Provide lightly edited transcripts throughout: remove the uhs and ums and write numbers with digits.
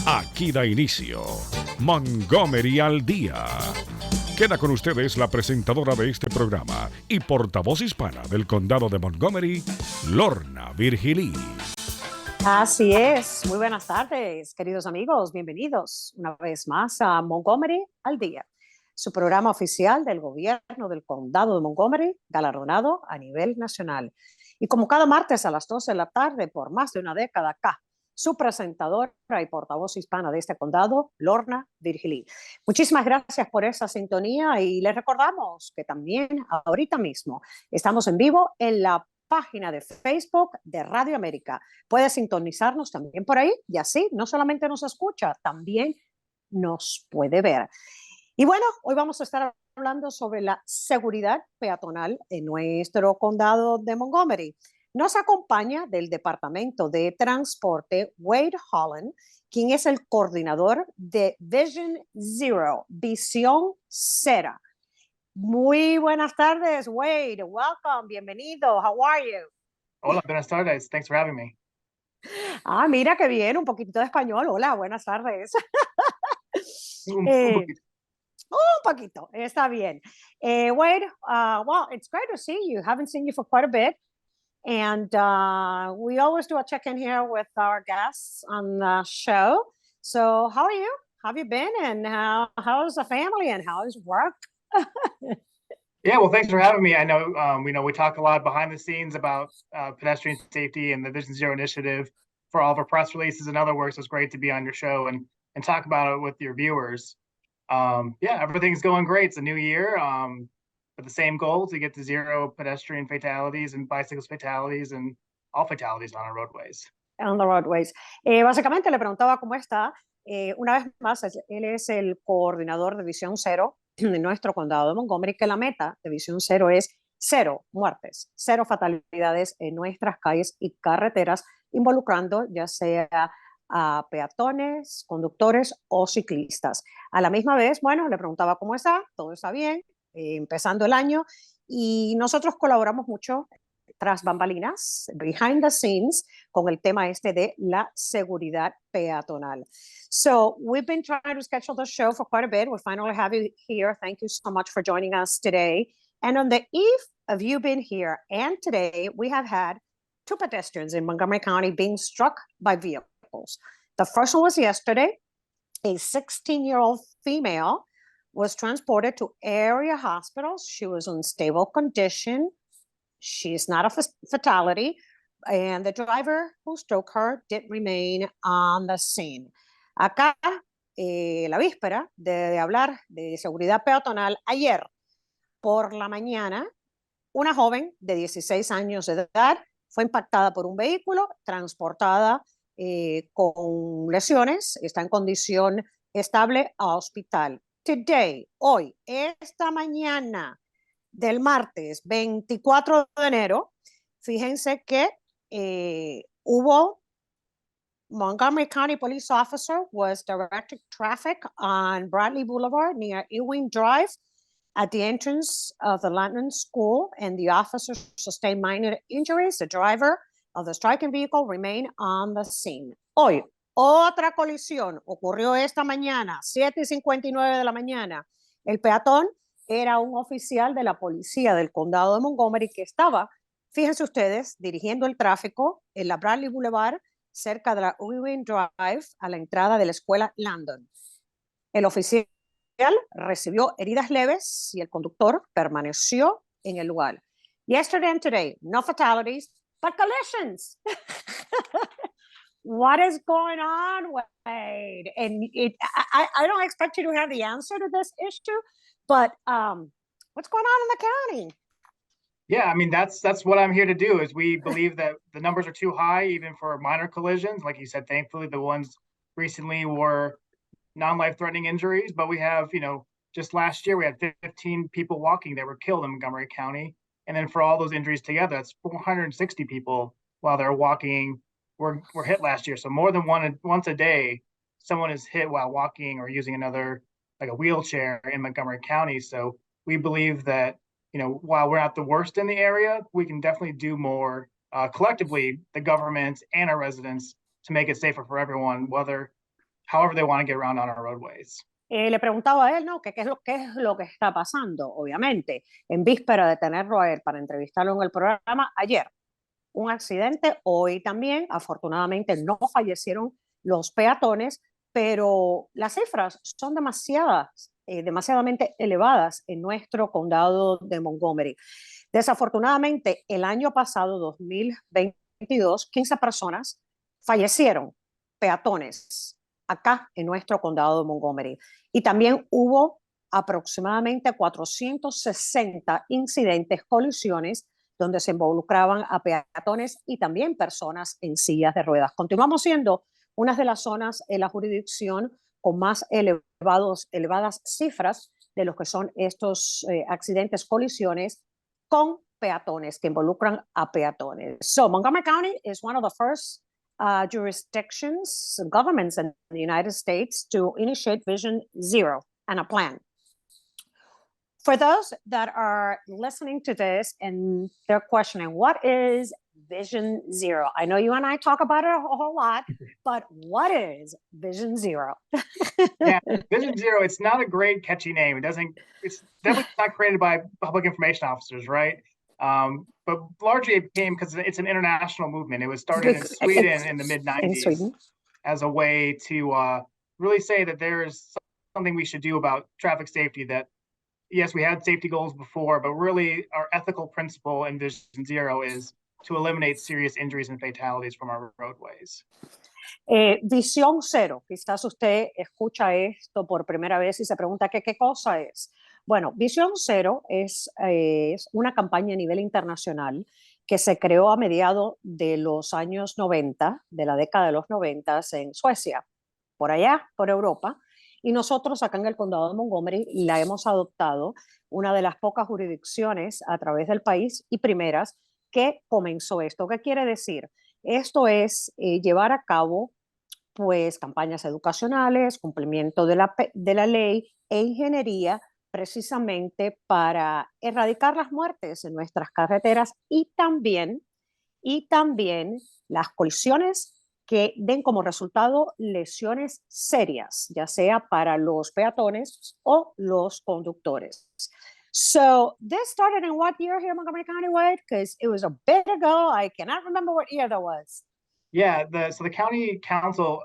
Aquí da inicio Montgomery al Día. Queda con ustedes la presentadora de este programa y portavoz hispana del condado de Montgomery, Lorna Virgilí. Así es. Muy buenas tardes, queridos amigos. Bienvenidos una vez más a Montgomery al Día, su programa oficial del gobierno del condado de Montgomery, galardonado a nivel nacional. Y como cada martes a las 12 de la tarde, por más de una década acá, su presentadora y portavoz hispana de este condado, Lorna Virgilí. Muchísimas gracias por esa sintonía y les recordamos que también ahorita mismo estamos en vivo en la página de Facebook de Radio América. Puede sintonizarnos también por ahí y así no solamente nos escucha, también nos puede ver. Y bueno, hoy vamos a estar hablando sobre la seguridad peatonal en nuestro condado de Montgomery. Nos acompaña del Departamento de Transporte Wade Holland, quien es el coordinador de Vision Zero, Visión Cero. Muy buenas tardes, Wade. Welcome, bienvenido. How are you? Hola, buenas tardes. Thanks for having me. Ah, mira qué bien, un poquito de español. Hola, buenas tardes. Un poquito. Un poquito, está bien. Wade, well, it's great to see you. Haven't seen you for quite a bit. And we always do a check-in here with our guests on the show. So how are you? How have you been? And how's the family and how's work? Yeah, well, thanks for having me. I know, we talk a lot behind the scenes about pedestrian safety and the Vision Zero initiative for all of our press releases and other work. So it's great to be on your show and talk about it with your viewers. Yeah, everything's going great. It's a new year. With the same goal to get to zero pedestrian fatalities and bicycles fatalities and all fatalities on our roadways. On the roadways. Básicamente le preguntaba cómo está. Una vez más, él es el coordinador de Visión Cero de nuestro condado de Montgomery, que la meta de Visión Cero es 0 muertes, 0 fatalidades en nuestras calles y carreteras, involucrando ya sea a peatones, conductores o ciclistas. A la misma vez, bueno, le preguntaba cómo está, todo está bien, empezando el año, y nosotros colaboramos mucho tras bambalinas, behind the scenes, con el tema este de la seguridad peatonal. So we've been trying to schedule the show for quite a bit. We finally have you here. Thank you so much for joining us today. And on the eve of you being here and today, we have had 2 pedestrians in Montgomery County being struck by vehicles. The first one was yesterday. A 16-year-old female was transported to area hospitals. She was in stable condition. She's not a fatality. And the driver who struck her did remain on the scene. Acá, la víspera de hablar de seguridad peatonal, ayer por la mañana, una joven de 16 años de edad fue impactada por un vehículo, transportada con lesiones, está en condición estable a hospital. Today, hoy, esta mañana del martes 24 de enero, fíjense que hubo Montgomery County Police Officer was directing traffic on Bradley Boulevard near Ewing Drive at the entrance of the London School, and the officer sustained minor injuries. The driver of the striking vehicle remained on the scene. Hoy, otra colisión ocurrió esta mañana, 7:59 de la mañana. El peatón era un oficial de la policía del condado de Montgomery que estaba, fíjense ustedes, dirigiendo el tráfico en la Bradley Boulevard, cerca de la Ewing Drive, a la entrada de la escuela London. El oficial recibió heridas leves y el conductor permaneció en el lugar. Yesterday and today, no fatalities, but collisions. What is going on, Wade? And I don't expect you to have the answer to this issue, but what's going on in the county? Yeah, I mean, that's what I'm here to do, is we believe that the numbers are too high, even for minor collisions. Like you said, thankfully, the ones recently were non-life-threatening injuries, but we have, just last year, we had 15 people walking that were killed in Montgomery County. And then for all those injuries together, that's 460 people while they're walking were hit last year. So more than once a day, someone is hit while walking or using another, like a wheelchair in Montgomery County. So we believe that, while we're not the worst in the area, we can definitely do more collectively, the government and our residents, to make it safer for everyone, whether however they want to get around on our roadways. Le preguntaba a él, ¿no? ¿Qué es lo que está pasando? Obviamente, en víspera de tenerlo a él para entrevistarlo en el programa, ayer, un accidente, hoy también, afortunadamente no fallecieron los peatones, pero las cifras son demasiadamente elevadas en nuestro condado de Montgomery. Desafortunadamente, el año pasado, 2022, 15 personas fallecieron, peatones, acá en nuestro condado de Montgomery. Y también hubo aproximadamente 460 incidentes, colisiones, donde se involucraban a peatones y también personas en sillas de ruedas. Continuamos siendo una de las zonas en la jurisdicción con más elevadas cifras de lo que son estos accidentes, colisiones con peatones, que involucran a peatones. So Montgomery County is one of the first jurisdictions, governments in the United States to initiate Vision Zero and a plan. For those that are listening to this and they're questioning, what is Vision Zero? I know you and I talk about it a whole lot, but what is Vision Zero? Yeah, Vision Zero, it's not a great catchy name. It's definitely not created by public information officers, right? But largely it came because it's an international movement. It was started in Sweden in the mid-90s as a way to really say that there's something we should do about traffic safety. That, yes, we had safety goals before, but really our ethical principle in Vision Zero is to eliminate serious injuries and fatalities from our roadways. Visión Cero, quizás usted escucha esto por primera vez y se pregunta qué cosa es. Bueno, Visión Cero es una campaña a nivel internacional que se creó a mediados de los años 90, de la década de los 90 en Suecia, por allá, por Europa, y nosotros acá en el condado de Montgomery la hemos adoptado, una de las pocas jurisdicciones a través del país y primeras que comenzó esto. ¿Qué quiere decir? Esto es llevar a cabo pues campañas educacionales, cumplimiento de la ley e ingeniería precisamente para erradicar las muertes en nuestras carreteras y también las colisiones que den como resultado lesiones serias, ya sea para los peatones o los conductores. So this started in what year here in Montgomery County, Wade? Because it was a bit ago. I cannot remember what year that was. Yeah, so the county council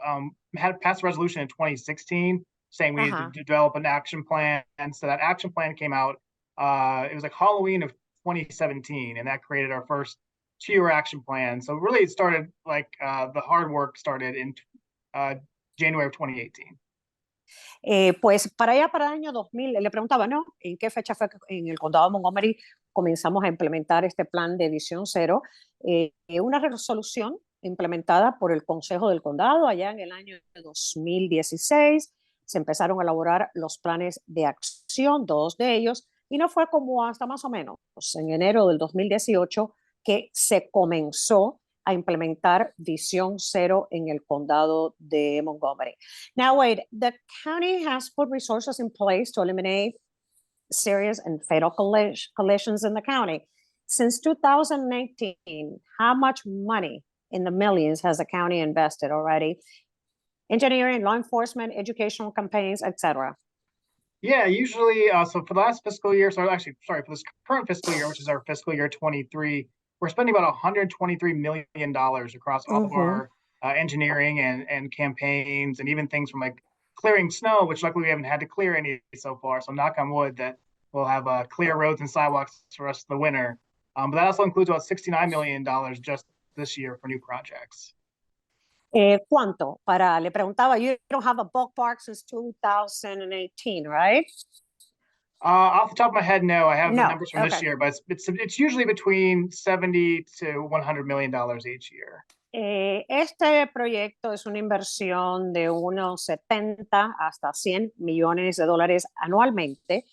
had passed a resolution in 2016 saying we needed to develop an action plan. And so that action plan came out, it was like Halloween of 2017, and that created our first 2-year action plan. So really it started like the hard work started in January of 2018. Pues para allá, para el año 2000, le preguntaba, ¿no? ¿En qué fecha fue que en el condado de Montgomery comenzamos a implementar este plan de Visión Cero? Una resolución implementada por el Consejo del Condado allá en el año 2016. Se empezaron a elaborar los planes de acción, 2 de ellos, y no fue como hasta más o menos en enero del 2018 que se comenzó a implementar Visión Cero en el condado de Montgomery. Now, Wade, the county has put resources in place to eliminate serious and fatal collisions in the county. Since 2019, how much money in the millions has the county invested already? Engineering, law enforcement, educational campaigns, etc. Yeah, usually, so for the last fiscal year, for this current fiscal year, which is our fiscal year 23, we're spending about $123 million across all of our engineering and campaigns, and even things from like clearing snow, which luckily we haven't had to clear any so far. So knock on wood that we'll have clear roads and sidewalks for the rest of the winter. But that also includes about $69 million just this year for new projects. ¿Cuánto? Le preguntaba, you don't have a ballpark since 2018, right? Off the top of my head, no. I have the numbers from this year, but it's usually between $70 to $100 million each year. Este proyecto es una inversión de unos 70 hasta 100 millones de dólares anualmente.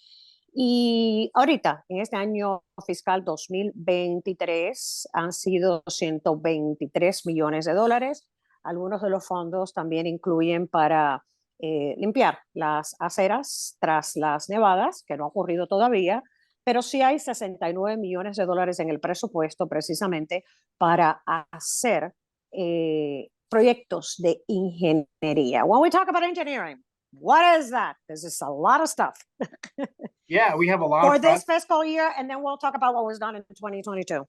Y ahorita, en este año fiscal 2023, han sido 123 millones de dólares. Algunos de los fondos también incluyen para limpiar las aceras tras las nevadas, que no ha ocurrido todavía, pero sí hay 69 millones de dólares en el presupuesto precisamente para hacer proyectos de ingeniería. When we talk about engineering, what is that? Because it's a lot of stuff. Yeah, we have a lot for of this fiscal year, and then we'll talk about what was done in 2022.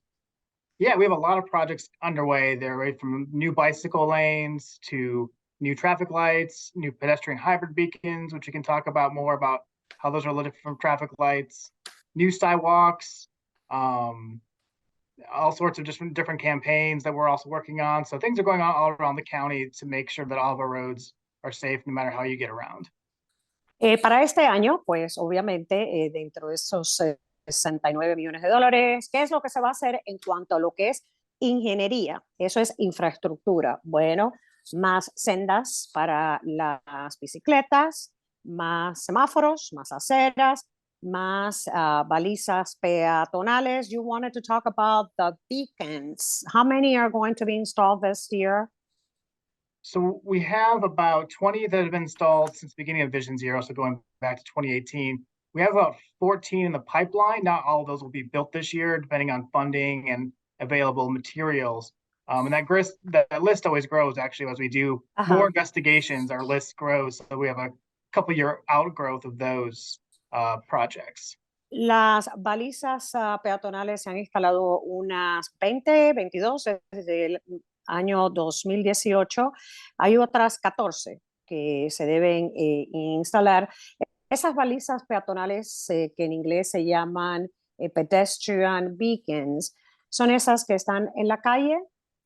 Yeah, we have a lot of projects underway there, right? From new bicycle lanes to new traffic lights, new pedestrian hybrid beacons, which we can talk about more about how those are lit from traffic lights, new sidewalks, all sorts of different campaigns that we're also working on. So things are going on all around the county to make sure that all of our roads are safe no matter how you get around. Para este año, pues obviamente dentro de esos 69 millones de dólares, ¿qué es lo que se va a hacer en cuanto a lo que es ingeniería? Eso es infraestructura. Bueno, más sendas para las bicicletas, más semáforos, más aceras, más balizas peatonales. You wanted to talk about the beacons. How many are going to be installed this year? So we have about 20 that have been installed since the beginning of Vision Zero, so going back to 2018. We have about 14 in the pipeline. Not all of those will be built this year, depending on funding and available materials. And that list always grows, actually, as we do more investigations, our list grows. So we have a couple year outgrowth of those projects. Las balizas peatonales se han instalado unas 20, 22 desde el año 2018. Hay otras 14 que se deben instalar. Esas balizas peatonales que en inglés se llaman pedestrian beacons, son esas que están en la calle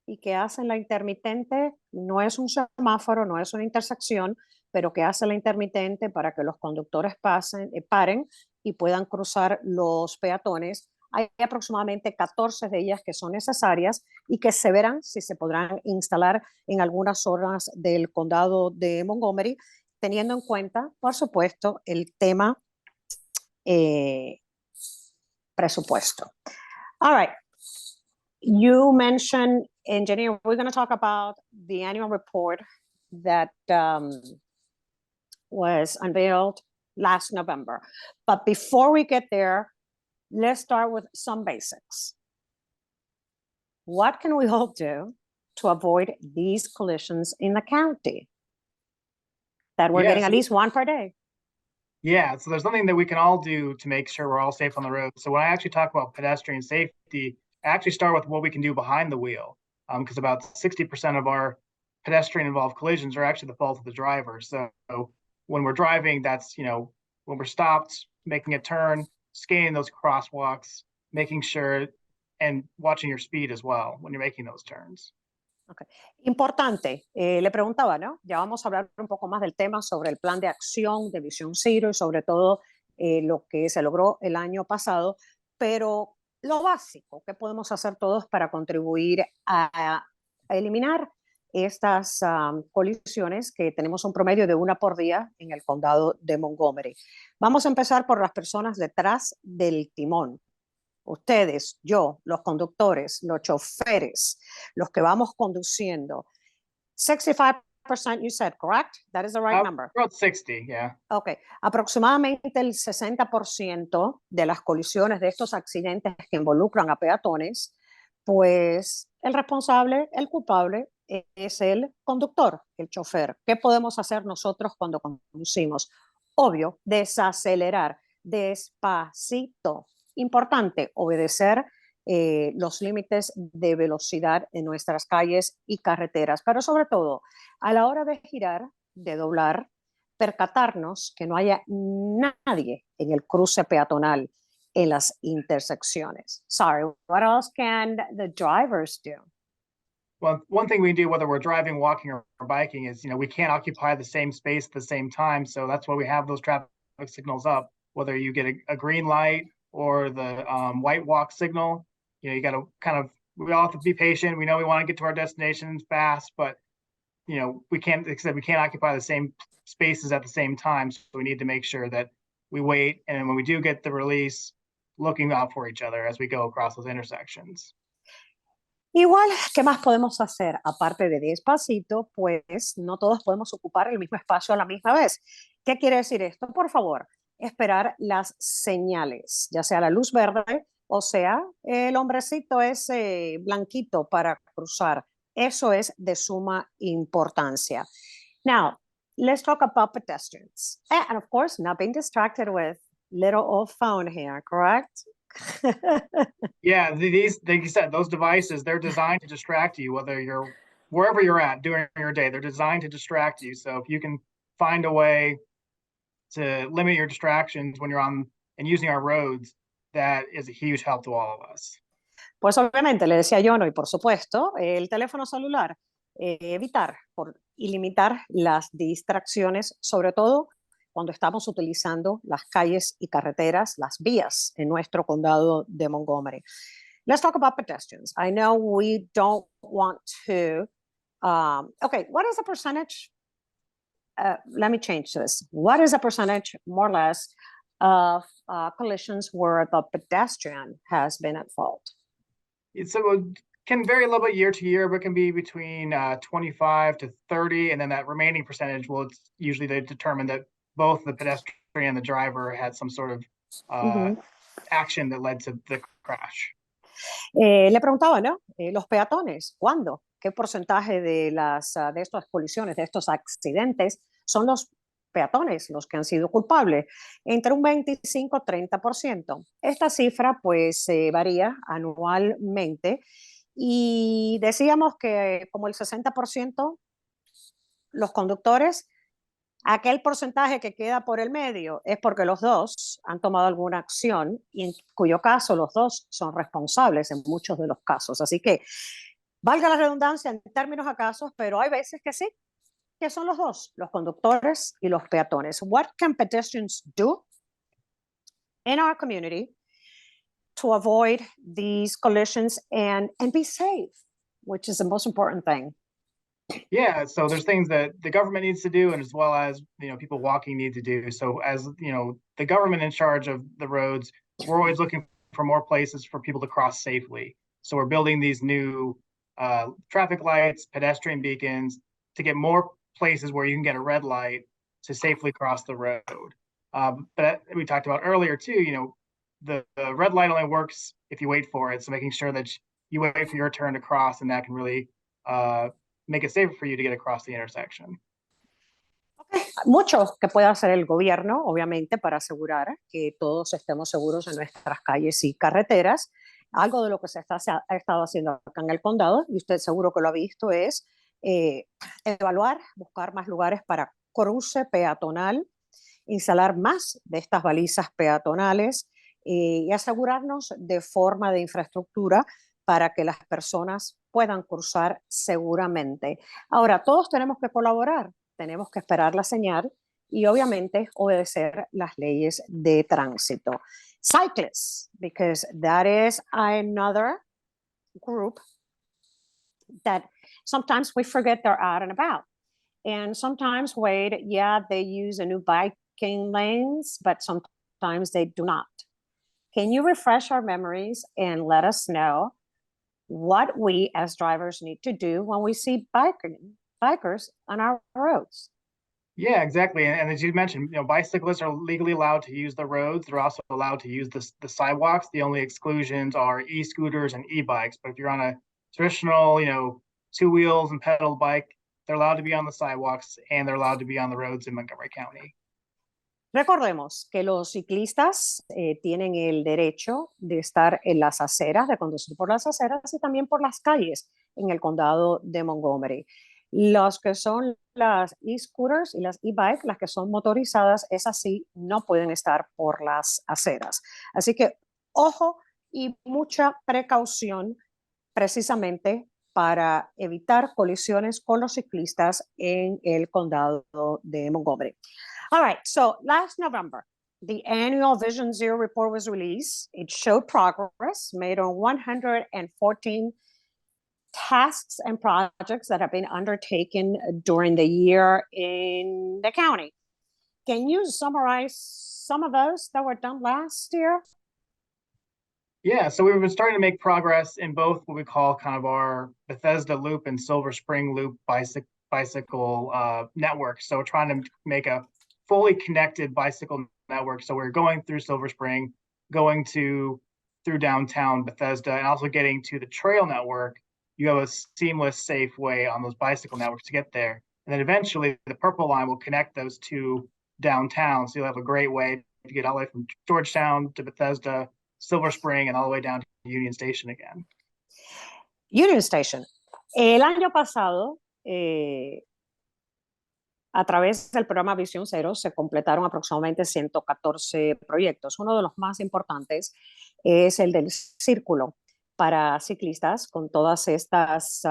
y que hacen la intermitente. No es un semáforo, no es una intersección, pero que hace la intermitente para que los conductores paren y puedan cruzar los peatones. Hay aproximadamente 14 de ellas que son necesarias y que se verán si se podrán instalar en algunas zonas del condado de Montgomery, teniendo en cuenta, por supuesto, el tema presupuesto. All right. You mentioned engineering. We're going to talk about the annual report that was unveiled last November. But before we get there, let's start with some basics. What can we all do to avoid these collisions in the county? That we're getting at least one per day. Yeah, so there's something that we can all do to make sure we're all safe on the road. So when I actually talk about pedestrian safety, I actually start with what we can do behind the wheel, because about 60% of our pedestrian-involved collisions are actually the fault of the driver. So when we're driving, that's, when we're stopped, making a turn, scanning those crosswalks, making sure, and watching your speed as well when you're making those turns. Okay. Importante, le preguntaba, ¿no? Ya vamos a hablar un poco más del tema sobre el plan de acción de Visión Zero y sobre todo lo que se logró el año pasado, pero lo básico que podemos hacer todos para contribuir a eliminar estas colisiones que tenemos un promedio de una por día en el condado de Montgomery. Vamos a empezar por las personas detrás del timón. Ustedes, yo, los conductores, los choferes, los que vamos conduciendo. 65% you said, correct? That is the right number. About 60, yeah. Okay. Aproximadamente el 60% de las colisiones de estos accidentes que involucran a peatones, pues el responsable, el culpable, es el conductor, el chofer. ¿Qué podemos hacer nosotros cuando conducimos? Obvio, desacelerar despacito. Importante, obedecer los límites de velocidad en nuestras calles y carreteras, pero sobre todo, a la hora de girar, de doblar, percatarnos que no haya nadie en el cruce peatonal, en las intersecciones. Sorry, what else can the drivers do? Well, one thing we do, whether we're driving, walking, or biking, is, we can't occupy the same space at the same time. So that's why we have those traffic signals up, whether you get a green light or the white walk signal. You got to we all have to be patient. We know we want to get to our destinations fast, but, we can't, like I said, we can't occupy the same spaces at the same time. So we need to make sure that we wait. And when we do get the release, looking out for each other as we go across those intersections. Igual, ¿qué más podemos hacer? Aparte de despacito, pues no todos podemos ocupar el mismo espacio a la misma vez. ¿Qué quiere decir esto? Por favor, esperar las señales, ya sea la luz verde o sea el hombrecito ese blanquito para cruzar. Eso es de suma importancia. Now, let's talk about pedestrians. And of course, not being distracted with little old phone here, correct? Yeah, these, like you said, those devices, they're designed to distract you, wherever you're at during your day, they're designed to distract you. So if you can find a way to limit your distractions when you're on and using our roads, that is a huge help to all of us. Pues obviamente, le decía yo, no, y por supuesto, el teléfono celular, evitar y limitar las distracciones, sobre todo cuando estamos utilizando las calles y carreteras, las vías en nuestro condado de Montgomery. Let's talk about pedestrians. I know we don't want to, okay, what is the percentage? Let me change this. What is the percentage, more or less, of collisions where the pedestrian has been at fault? So it can vary a little bit year to year, but can be between 25 to 30. And then that remaining percentage, well, it's usually they determine that both the pedestrian and the driver had some sort of action that led to the crash. Le preguntaba, ¿no? Los peatones, ¿cuándo? ¿Qué porcentaje de estas colisiones, de estos accidentes, son los peatones los que han sido culpables? Entre un 25-30%. Esta cifra pues varía anualmente y decíamos que como el 60% los conductores, aquel porcentaje que queda por el medio es porque los dos han tomado alguna acción y en cuyo caso los dos son responsables en muchos de los casos. Así que valga la redundancia en términos a casos, pero hay veces que sí, que son los dos, los conductores y los peatones. What can pedestrians do in our community to avoid these collisions and be safe, which is the most important thing? Yeah, so there's things that the government needs to do, and as well as people walking need to do. So as the government in charge of the roads, we're always looking for more places for people to cross safely. So we're building these new traffic lights, pedestrian beacons to get more places where you can get a red light to safely cross the road. But we talked about earlier too, the red light only works if you wait for it. So making sure that you wait for your turn to cross, and that can really make it safer for you to get across the intersection. Okay. Mucho que puede hacer el gobierno, obviamente, para asegurar que todos estemos seguros en nuestras calles y carreteras. Algo de lo que se ha estado haciendo acá en el condado, y usted seguro que lo ha visto, es evaluar, buscar más lugares para cruce peatonal, instalar más de estas balizas peatonales y asegurarnos de forma de infraestructura para que las personas puedan cruzar seguramente. Ahora, todos tenemos que colaborar, tenemos que esperar la señal y obviamente obedecer las leyes de tránsito. Cyclists, because that is another group that sometimes we forget they're out and about. And sometimes, Wade, yeah, they use a new biking lanes, but sometimes they do not. Can you refresh our memories and let us know what we as drivers need to do when we see bikers on our roads? Yeah, exactly. And as you mentioned, bicyclists are legally allowed to use the roads. They're also allowed to use the sidewalks. The only exclusions are e-scooters and e-bikes. But if you're on a traditional, 2 wheels and pedal bike, they're allowed to be on the sidewalks and they're allowed to be on the roads in Montgomery County. Recordemos que los ciclistas tienen el derecho de estar en las aceras, de conducir por las aceras y también por las calles en el condado de Montgomery. Los que son las e-scooters y las e-bikes, las que son motorizadas, esas sí no pueden estar por las aceras. Así que ojo y mucha precaución precisamente para evitar colisiones con los ciclistas en el condado de Montgomery. All right, so last November, the annual Vision Zero report was released. It showed progress made on 114 tasks and projects that have been undertaken during the year in the county. Can you summarize some of those that were done last year? Yeah, so we've been starting to make progress in both what we call kind of our Bethesda Loop and Silver Spring Loop bicycle network. So we're trying to make a fully connected bicycle network. So we're going through Silver Spring, going through downtown Bethesda, and also getting to the trail network you have a seamless, safe way on those bicycle networks to get there. And then eventually the purple line will connect those two downtown. So you'll have a great way to get all the way from Georgetown to Bethesda, Silver Spring, and all the way down to Union Station again. Union Station. El año pasado, a través del programa Visión Cero, se completaron aproximadamente 114 proyectos. Uno de los más importantes es el del círculo para ciclistas, con todas estas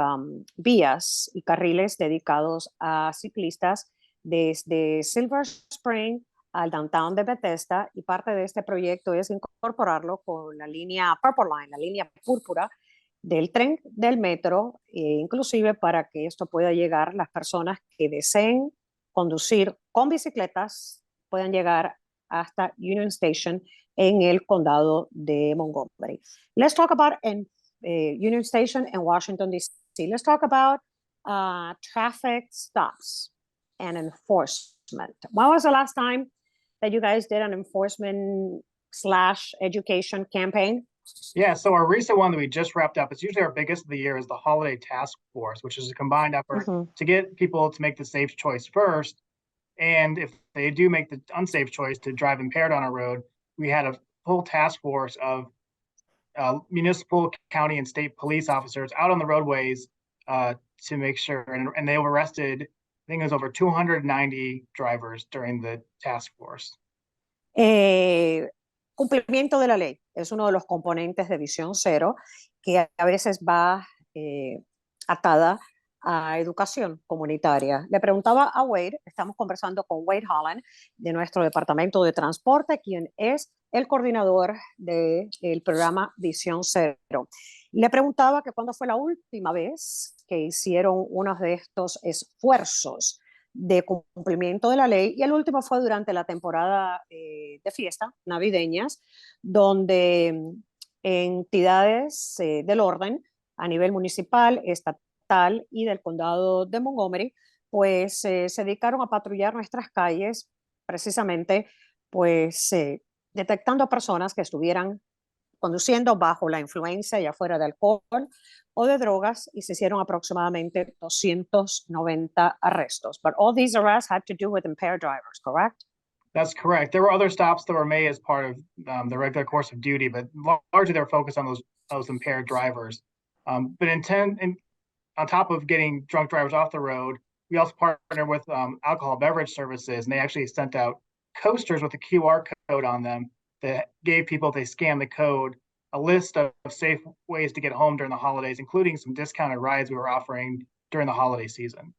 vías y carriles dedicados a ciclistas desde Silver Spring al downtown de Bethesda, y parte de este proyecto es incorporarlo con la línea Purple Line, la línea púrpura del tren del metro, inclusive para que esto pueda llegar, las personas que deseen conducir con bicicletas puedan llegar hasta Union Station en el condado de Montgomery. Let's talk about Union Station in Washington, D.C. Let's talk about traffic stops and enforcement. When was the last time that you guys did an enforcement/education campaign? Yeah, so our recent one that we just wrapped up, it's usually our biggest of the year, is the Holiday Task Force, which is a combined effort to get people to make the safe choice first. And if they do make the unsafe choice to drive impaired on a road, we had a full task force of municipal, county, and state police officers out on the roadways to make sure. And they arrested, I think it was over 290 drivers during the task force. Cumplimiento de la ley es uno de los componentes de Visión Cero, que a veces va atada a educación comunitaria. Le preguntaba a Wade, estamos conversando con Wade Holland de nuestro departamento de transporte, quien es el coordinador del programa Visión Cero. Le preguntaba que cuándo fue la última vez que hicieron uno de estos esfuerzos de cumplimiento de la ley, y el último fue durante la temporada de fiestas navideñas, donde entidades del orden a nivel municipal, estatal y del condado de Montgomery, pues se dedicaron a patrullar nuestras calles, precisamente pues detectando a personas que estuvieran conduciendo bajo la influencia, ya fuera de alcohol o de drogas, y se hicieron aproximadamente 290 arrestos. But all these arrests had to do with impaired drivers, correct? That's correct. There were other stops that were made as part of the regular course of duty, but largely they were focused on those impaired drivers. But on top of getting drunk drivers off the road, we also partnered with alcohol beverage services, and they actually sent out coasters with a QR code on them that gave people, if they scanned the code, a list of safe ways to get home during the holidays, including some discounted rides we were offering during the holiday season.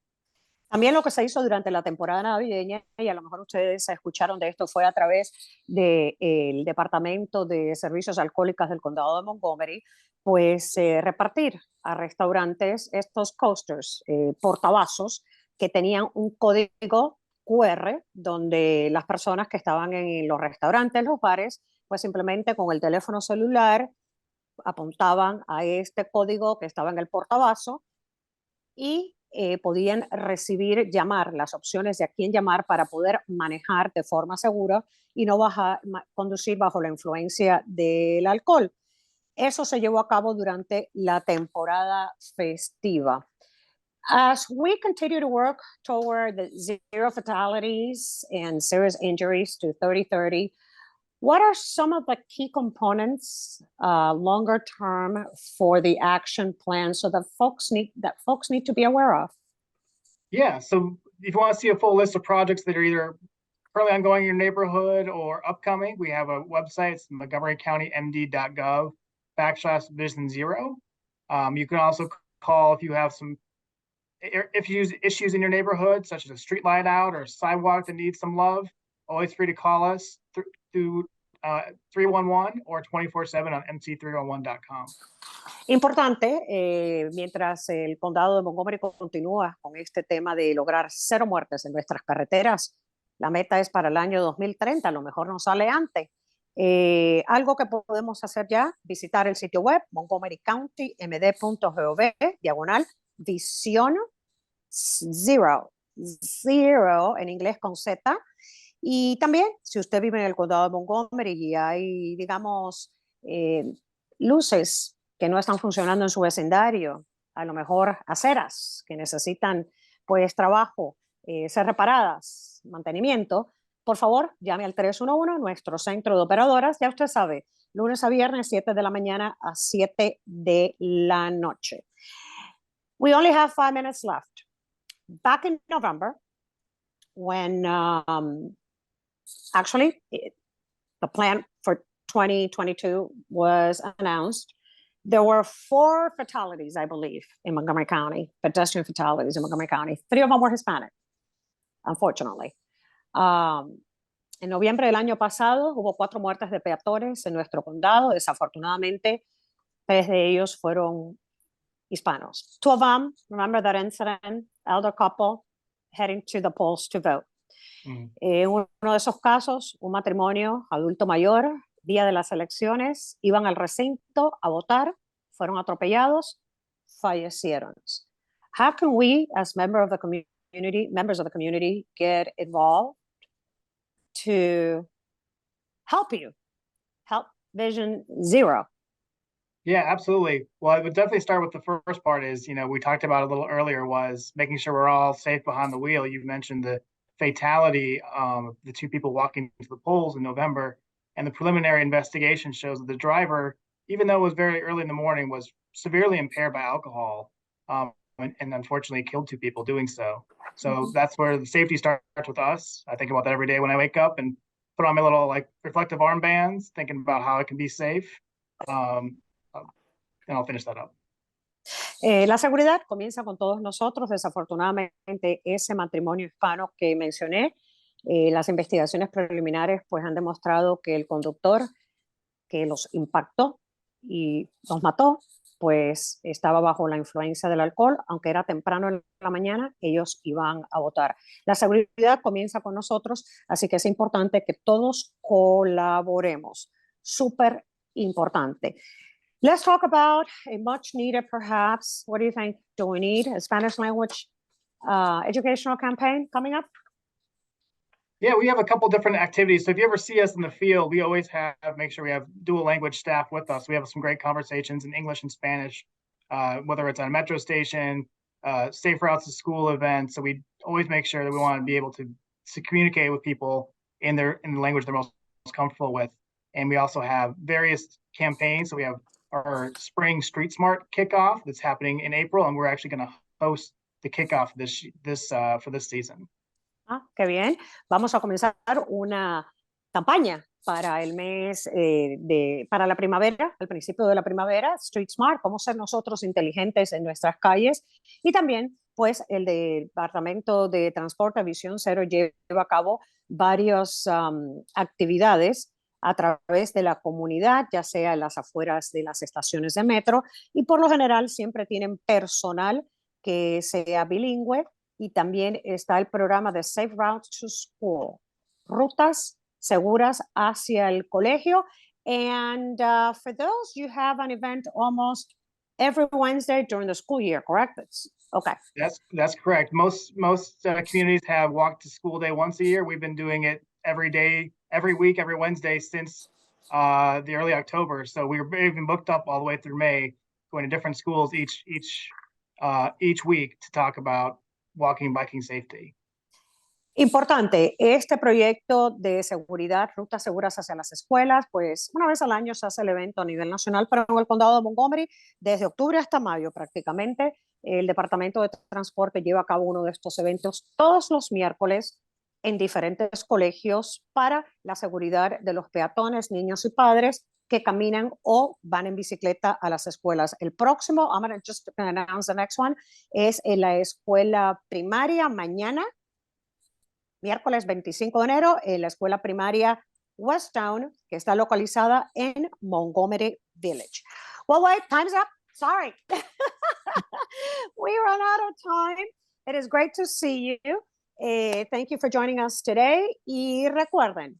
También lo que se hizo durante la temporada navideña, y a lo mejor ustedes escucharon de esto, fue a través del Departamento de Servicios Alcohólicos del Condado de Montgomery, pues repartir a restaurantes estos coasters, portavasos, que tenían un código QR, donde las personas que estaban en los restaurantes, los bares, pues simplemente con el teléfono celular apuntaban a este código que estaba en el portavasos y podían recibir, llamar, las opciones de a quién llamar para poder manejar de forma segura y no conducir bajo la influencia del alcohol. Eso se llevó a cabo durante la temporada festiva. As we continue to work toward the zero fatalities and serious injuries to 3030, what are some of the key components longer term for the action plan so that folks need to be aware of? Yeah, so if you want to see a full list of projects that are either currently ongoing in your neighborhood or upcoming, we have a website, it's montgomerycountymd.gov/vision zero. You can also call if you have issues in your neighborhood, such as a street light out or a sidewalk that needs some love. Always free to call us through 311 or 24/7 on mc311.com. Importante, mientras el condado de Montgomery continúa con este tema de lograr 0 muertes en nuestras carreteras, la meta es para el año 2030, a lo mejor no sale antes. Algo que podemos hacer ya, visitar el sitio web montgomerycountymd.gov/visión zero en inglés con Z. Y también, si usted vive en el condado de Montgomery y hay, digamos, luces que no están funcionando en su vecindario, a lo mejor aceras que necesitan pues trabajo, ser reparadas, mantenimiento, por favor, llame al 311, nuestro centro de operadoras. Ya usted sabe, lunes a viernes, 7 de la mañana a 7 de la noche. We only have 5 minutes left. Back in November, when actually the plan for 2022 was announced, there were 4 fatalities, I believe, in Montgomery County, pedestrian fatalities in Montgomery County. 3 of them were Hispanic, unfortunately. En noviembre del año pasado hubo 4 muertes de peatones en nuestro condado. Desafortunadamente, 3 de ellos fueron hispanos. 2 of them, remember that incident, elder couple heading to the polls to vote. Uno de esos casos, un matrimonio adulto mayor, día de las elecciones, iban al recinto a votar, fueron atropellados, fallecieron. How can we, as members of the community, get involved to help you, help Vision Zero? Yeah, absolutely. Well, I would definitely start with the first part is, we talked about a little earlier was making sure we're all safe behind the wheel. You mentioned the fatality, the 2 people walking to the polls in November, and the preliminary investigation shows that the driver, even though it was very early in the morning, was severely impaired by alcohol, and unfortunately killed 2 people doing so. So that's where the safety starts with us. I think about that every day when I wake up and put on my little reflective armbands, thinking about how I can be safe. And I'll finish that up. La seguridad comienza con todos nosotros. Desafortunadamente, ese matrimonio hispano que mencioné, las investigaciones preliminares pues han demostrado que el conductor que los impactó y los mató, pues estaba bajo la influencia del alcohol. Aunque era temprano en la mañana, ellos iban a votar. La seguridad comienza con nosotros, así que es importante que todos colaboremos. Súper importante. Let's talk about a much needed, perhaps, what do you think? Do we need a Spanish language educational campaign coming up? Yeah, we have a couple different activities. So if you ever see us in the field, we always make sure we have dual language staff with us. We have some great conversations in English and Spanish, whether it's on a metro station, safe routes to school events. So we always make sure that we want to be able to communicate with people in the language they're most comfortable with. And we also have various campaigns. So we have our spring Street Smart kickoff that's happening in April, and we're actually going to host the kickoff for this season. Qué bien. Vamos a comenzar una campaña para el mes para la primavera, al principio de la primavera, Street Smart, cómo ser nosotros inteligentes en nuestras calles. Y también, pues, el Departamento de Transporte Visión Cero lleva a cabo varias actividades a través de la comunidad, ya sea en las afueras de las estaciones de metro, y por lo general siempre tienen personal que sea bilingüe, y también está el programa de Safe Routes to School, rutas seguras hacia el colegio. And for those, you have an event almost every Wednesday during the school year, correct? Okay. That's correct. Most communities have walk to school day once a year. We've been doing it every day, every week, every Wednesday since the early October. So we've been booked up all the way through May, going to different schools each week to talk about walking and biking safety. Importante, este proyecto de seguridad, rutas seguras hacia las escuelas, pues una vez al año se hace el evento a nivel nacional, pero en el condado de Montgomery, desde octubre hasta mayo prácticamente, el Departamento de Transporte lleva a cabo uno de estos eventos todos los miércoles en diferentes colegios para la seguridad de los peatones, niños y padres que caminan o van en bicicleta a las escuelas. El próximo, I'm going to just announce the next one, es en la escuela primaria mañana, miércoles 25 de enero, en la escuela primaria Westtown, que está localizada en Montgomery Village. Well, wait, time's up. Sorry. We run out of time. It is great to see you. Thank you for joining us today. Y recuerden,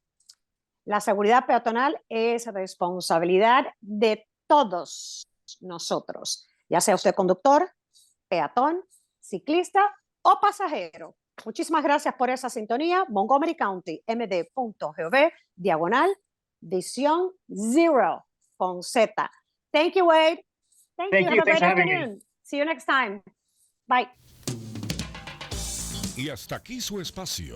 la seguridad peatonal es responsabilidad de todos nosotros, ya sea usted conductor, peatón, ciclista o pasajero. Muchísimas gracias por esa sintonía. Montgomery County, md.gov/Visión Zero con Z. Thank you, Wade. Thank you. Have a great afternoon. See you next time. Bye. Y hasta aquí su espacio.